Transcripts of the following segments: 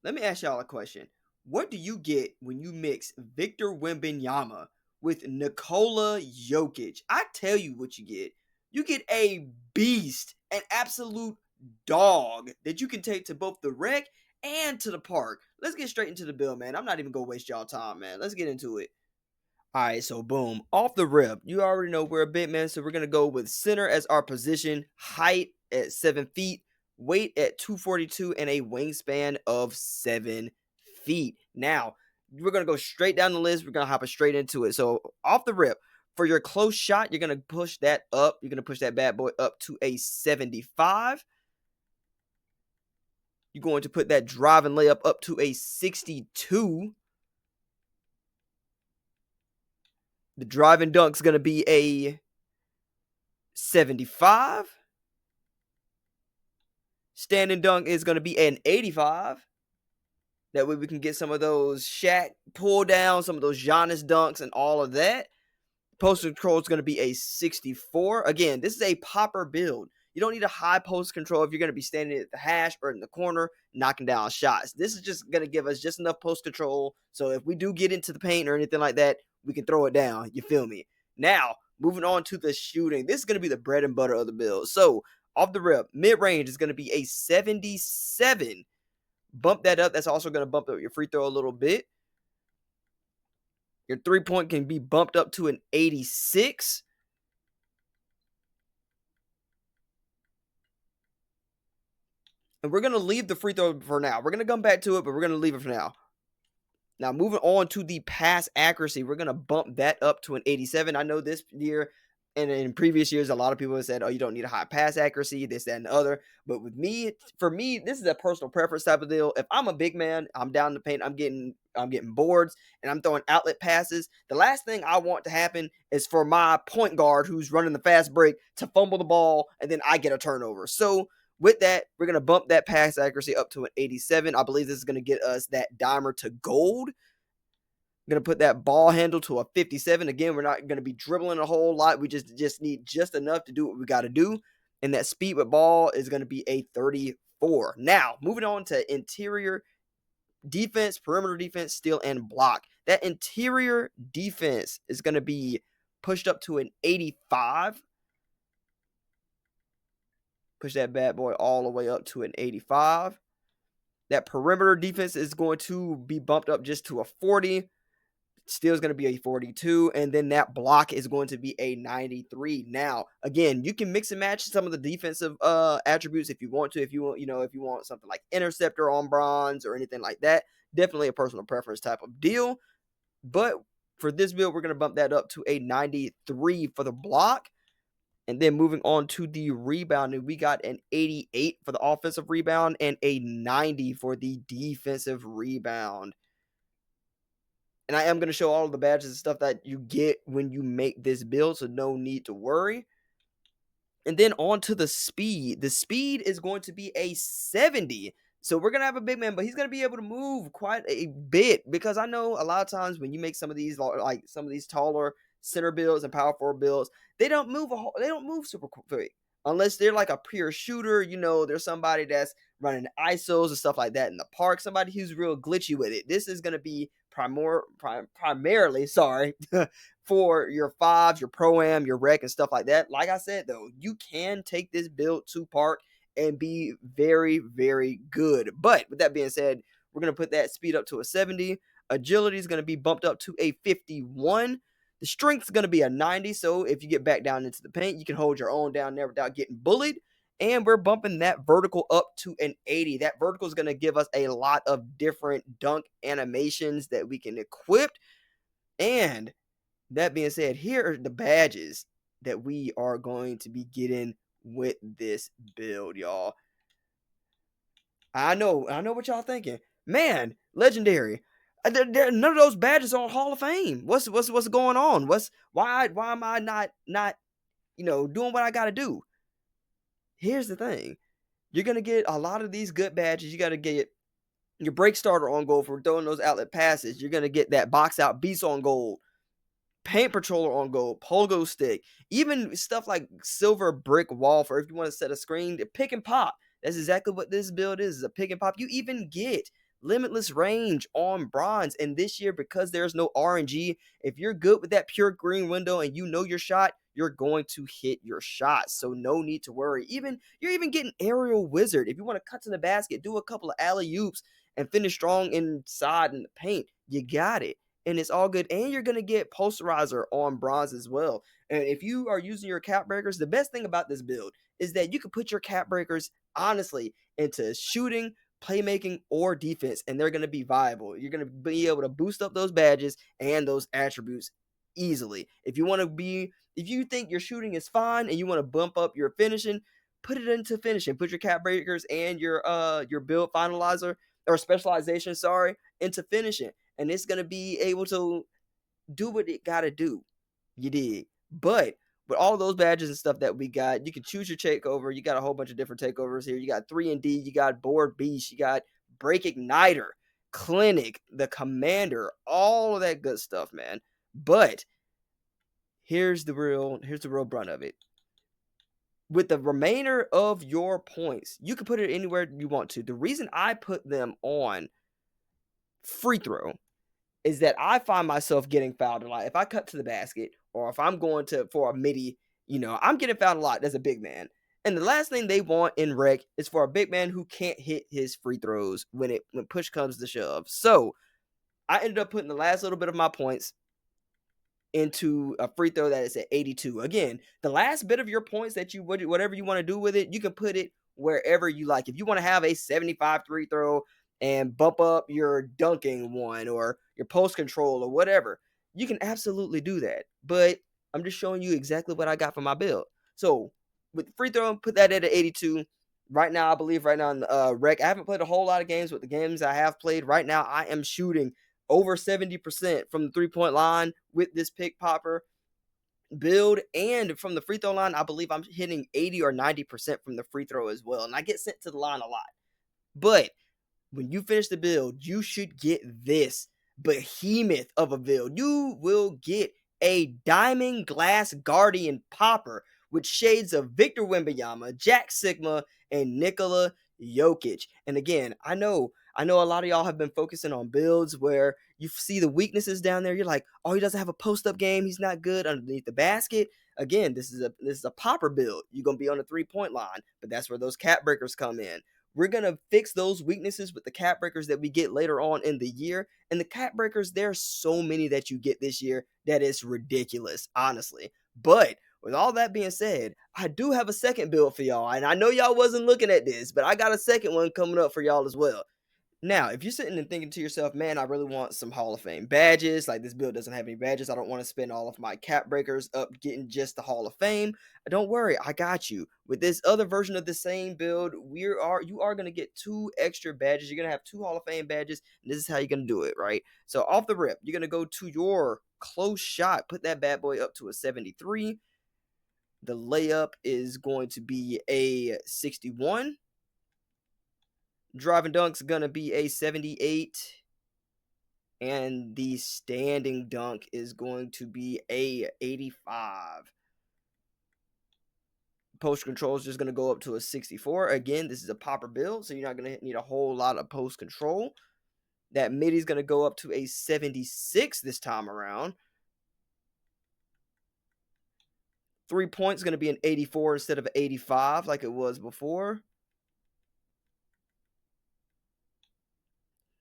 let me ask y'all a question. What do you get when you mix Victor Wembanyama with Nikola Jokic? I tell you what you get. You get a beast, an absolute dog that you can take to both the rec and to the park. Let's get straight into the bill, man. I'm not even gonna waste y'all time, man. Let's get into it. All right, so boom, off the rip, you already know we're a big man, so we're gonna go with center as our position, height at 7 feet, weight at 242, and a wingspan of 7 feet. Now, we're gonna go straight down the list. We're gonna hop it straight into it. So off the rip, for your close shot, you're gonna push that up. You're gonna push that bad boy up to a 75. You're going to put that driving layup up to a 62. The driving dunk's going to be a 75. Standing dunk is going to be an 85. That way we can get some of those Shaq pull down, some of those Giannis dunks and all of that. Post control is going to be a 64. Again, this is a popper build. You don't need a high post control if you're going to be standing at the hash or in the corner knocking down shots. This is just going to give us just enough post control. So if we do get into the paint or anything like that, we can throw it down. You feel me? Now, moving on to the shooting. This is going to be the bread and butter of the build. So off the rip, mid-range is going to be a 77. Bump that up. That's also going to bump up your free throw a little bit. Your three-point can be bumped up to an 86. And we're going to leave the free throw for now. We're going to come back to it, but we're going to leave it for now. Now, moving on to the pass accuracy, we're going to bump that up to an 87. I know this year and in previous years, a lot of people have said, oh, you don't need a high pass accuracy, this, that, and the other. But with me, for me, this is a personal preference type of deal. If I'm a big man, I'm down in the paint, I'm getting boards, and I'm throwing outlet passes. The last thing I want to happen is for my point guard who's running the fast break to fumble the ball, and then I get a turnover. So with that, we're going to bump that pass accuracy up to an 87. I believe this is going to get us that dimer to gold. I'm going to put that ball handle to a 57. Again, we're not going to be dribbling a whole lot. We just need just enough to do what we got to do. And that speed with ball is going to be a 34. Now, moving on to interior defense, perimeter defense, steal, and block. That interior defense is going to be pushed up to an 85. Push that bad boy all the way up to an 85. That perimeter defense is going to be bumped up just to a 40. Still is going to be a 42, and then that block is going to be a 93. Now, again, you can mix and match some of the defensive attributes if you want to. If you want, if you want something like interceptor on bronze or anything like that, definitely a personal preference type of deal. But for this build, we're going to bump that up to a 93 for the block. And then moving on to the rebounding, we got an 88 for the offensive rebound and a 90 for the defensive rebound. And I am going to show all of the badges and stuff that you get when you make this build, so no need to worry. And then on to the speed. The speed is going to be a 70. So we're going to have a big man, but he's going to be able to move quite a bit, because I know a lot of times when you make some of these, like some of these taller center builds and power forward builds, they don't move super quick. Unless they're like a pure shooter, there's somebody that's running ISOs and stuff like that in the park, somebody who's real glitchy with it. This is going to be primarily, for your fives, your pro-am, your rec, and stuff like that. Like I said, though, you can take this build to park and be very, very good. But with that being said, we're going to put that speed up to a 70. Agility is going to be bumped up to a 51. The strength is going to be a 90, so if you get back down into the paint, you can hold your own down there without getting bullied. And we're bumping that vertical up to an 80. That vertical is going to give us a lot of different dunk animations that we can equip. And that being said, here are the badges that we are going to be getting with this build, y'all. I know what y'all thinking. Man, legendary. None of those badges are Hall of Fame. What's going on? Why am I not doing what I gotta do? Here's the thing. You're gonna get a lot of these good badges. You gotta get your break starter on gold for throwing those outlet passes. You're gonna get that box out beast on gold, paint patroller on gold, pogo stick, even stuff like silver brick wall for if you want to set a screen, pick and pop. That's exactly what this build is a pick and pop. You even get limitless range on bronze. And this year, because there's no RNG, if you're good with that pure green window and you know your shot, you're going to hit your shot. So no need to worry. You're even getting aerial wizard. If you want to cut to the basket, do a couple of alley oops and finish strong inside in the paint, you got it. And it's all good. And you're going to get posterizer on bronze as well. And if you are using your cap breakers, the best thing about this build is that you can put your cap breakers honestly into shooting, playmaking, or defense, and they're going to be viable. You're going to be able to boost up those badges and those attributes easily. If you think your shooting is fine and you want to bump up your finishing, put it into finishing. Put your cap breakers and your build finalizer or specialization, into finishing, and it's going to be able to do what it got to do. You did. But with all those badges and stuff that we got, you can choose your takeover. You got a whole bunch of different takeovers here. You got 3 and D, you got Board Beast, you got Break Igniter, Clinic, the Commander, all of that good stuff, man. But here's the real brunt of it. With the remainder of your points, you can put it anywhere you want to. The reason I put them on free throw is that I find myself getting fouled a lot. If I cut to the basket or if I'm going for a midi, I'm getting fouled a lot as a big man. And the last thing they want in rec is for a big man who can't hit his free throws when push comes to shove. So I ended up putting the last little bit of my points into a free throw that is at 82. Again, the last bit of your points that whatever you want to do with it, you can put it wherever you like. If you want to have a 75 free throw and bump up your dunking one or your post control or whatever, you can absolutely do that. But I'm just showing you exactly what I got for my build. So with free throw, put that at 82. Right now, I believe right now in rec, I haven't played a whole lot of games, but the games I have played right now, I am shooting over 70% from the 3-point line with this pick popper build. And from the free throw line, I believe I'm hitting 80 or 90% from the free throw as well. And I get sent to the line a lot. But when you finish the build, you should get this behemoth of a build. You will get a Diamond Glass Guardian popper with shades of Victor Wembanyama, Jack Sigma, and Nikola Jokic. And again, I know a lot of y'all have been focusing on builds where you see the weaknesses down there. You're like, oh, he doesn't have a post-up game. He's not good underneath the basket. Again, this is a popper build. You're going to be on the 3-point line, but that's where those cap breakers come in. We're going to fix those weaknesses with the cap breakers that we get later on in the year. And the cap breakers, there's so many that you get this year that is ridiculous, honestly. But with all that being said, I do have a second build for y'all. And I know y'all wasn't looking at this, but I got a second one coming up for y'all as well. Now, if you're sitting and thinking to yourself, man, I really want some Hall of Fame badges. Like, this build doesn't have any badges. I don't want to spend all of my cap breakers up getting just the Hall of Fame. Don't worry, I got you. With this other version of the same build, you are going to get 2 extra badges. You're going to have 2 Hall of Fame badges, and this is how you're going to do it, right? So off the rip, you're going to go to your close shot. Put that bad boy up to a 73. The layup is going to be a 61. Driving dunk's going to be a 78. And the standing dunk is going to be a 85. Post control is just going to go up to a 64. Again, this is a popper build, so you're not going to need a whole lot of post control. That midi is going to go up to a 76 this time around. 3 points is going to be an 84 instead of 85 like it was before.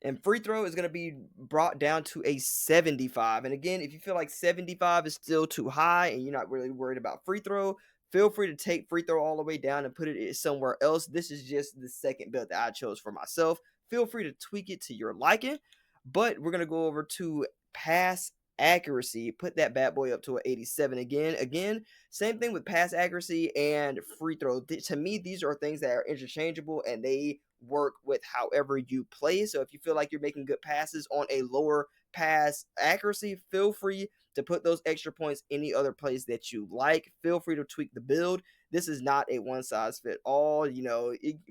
And free throw is going to be brought down to a 75. And again, if you feel like 75 is still too high and you're not really worried about free throw, feel free to take free throw all the way down and put it somewhere else. This is just the second build that I chose for myself. Feel free to tweak it to your liking. But we're going to go over to pass accuracy. Put that bad boy up to an 87 again. Again, same thing with pass accuracy and free throw. To me, these are things that are interchangeable and they work with however you play. So if you feel like you're making good passes on a lower pass accuracy, feel free to put those extra points any other place that you like. Feel free to tweak the build. This is not a one size fit all.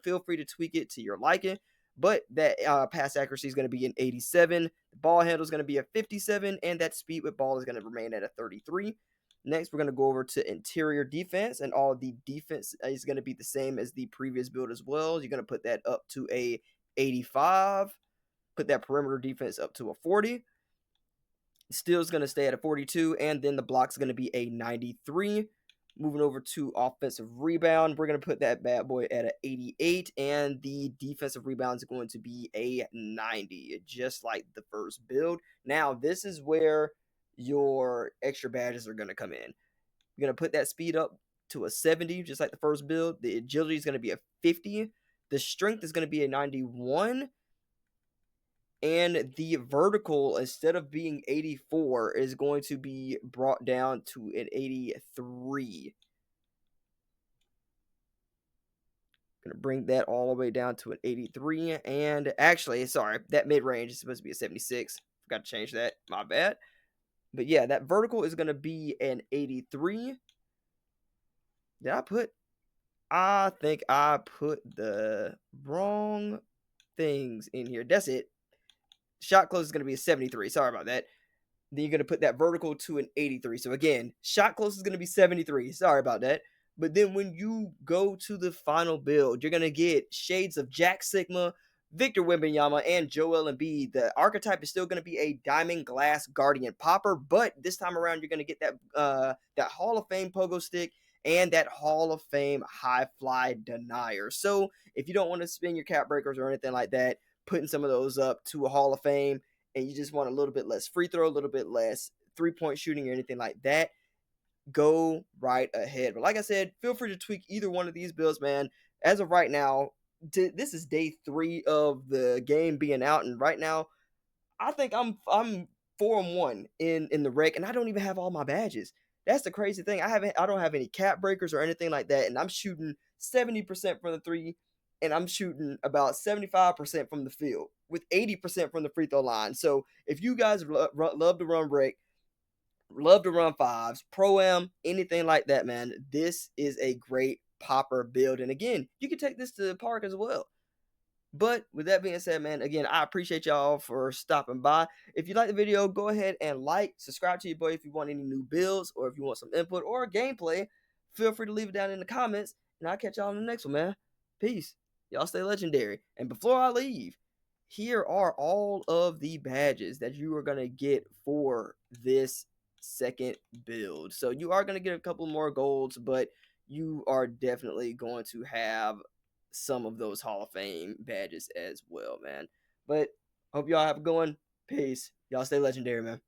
Feel free to tweak it to your liking. But that pass accuracy is going to be an 87. The ball handle is going to be a 57, and that speed with ball is going to remain at a 33. Next, we're going to go over to interior defense, and all the defense is going to be the same as the previous build as well. You're going to put that up to a 85. put that perimeter defense up to a 40. Steals going to stay at a 42, and then the block's going to be a 93. Moving over to offensive rebound, we're going to put that bad boy at an 88, and the defensive rebound is going to be a 90, just like the first build. Now, this is where your extra badges are going to come in. You're going to put that speed up to a 70, just like the first build. The agility is going to be a 50. The strength is going to be a 91. And the vertical, instead of being 84, is going to be brought down to an 83. Going to bring that all the way down to an 83. And actually, sorry, that mid-range is supposed to be a 76. Forgot to change that. My bad. But yeah, that vertical is going to be an 83. I think I put the wrong things in here. That's it. Shot close is going to be a 73. Sorry about that. Then you're going to put that vertical to an 83. So again, shot close is going to be 73. Sorry about that. But then when you go to the final build, you're going to get shades of Jack Sigma, Victor Wembanyama, and Joel Embiid. The archetype is still going to be a Diamond Glass Guardian Popper, but this time around you're going to get that Hall of Fame pogo stick and that Hall of Fame high fly denier. So if you don't want to spin your cap breakers or anything like that, putting some of those up to a Hall of Fame, and you just want a little bit less free throw, a little bit less three-point shooting or anything like that, go right ahead. But like I said, feel free to tweak either one of these builds, man. As of right now, this is day 3 of the game being out, and right now, I think I'm 4-1 in the rec, and I don't even have all my badges. That's the crazy thing. I don't have any cap breakers or anything like that, and I'm shooting 70% from the 3, and I'm shooting about 75% from the field with 80% from the free throw line. So if you guys love to run rec, love to run 5s, pro-am, anything like that, man, this is a great popper build. And again, you can take this to the park as well. But with that being said, man, again, I appreciate y'all for stopping by. If you like the video, go ahead and like, subscribe to your boy if you want any new builds, or if you want some input or gameplay, feel free to leave it down in the comments, and I'll catch y'all in the next one, man. Peace. Y'all stay legendary. And before I leave, here are all of the badges that you are going to get for this second build. So you are going to get a couple more golds, but you are definitely going to have some of those Hall of Fame badges as well, man. But hope y'all have a good one. Peace. Y'all stay legendary, man.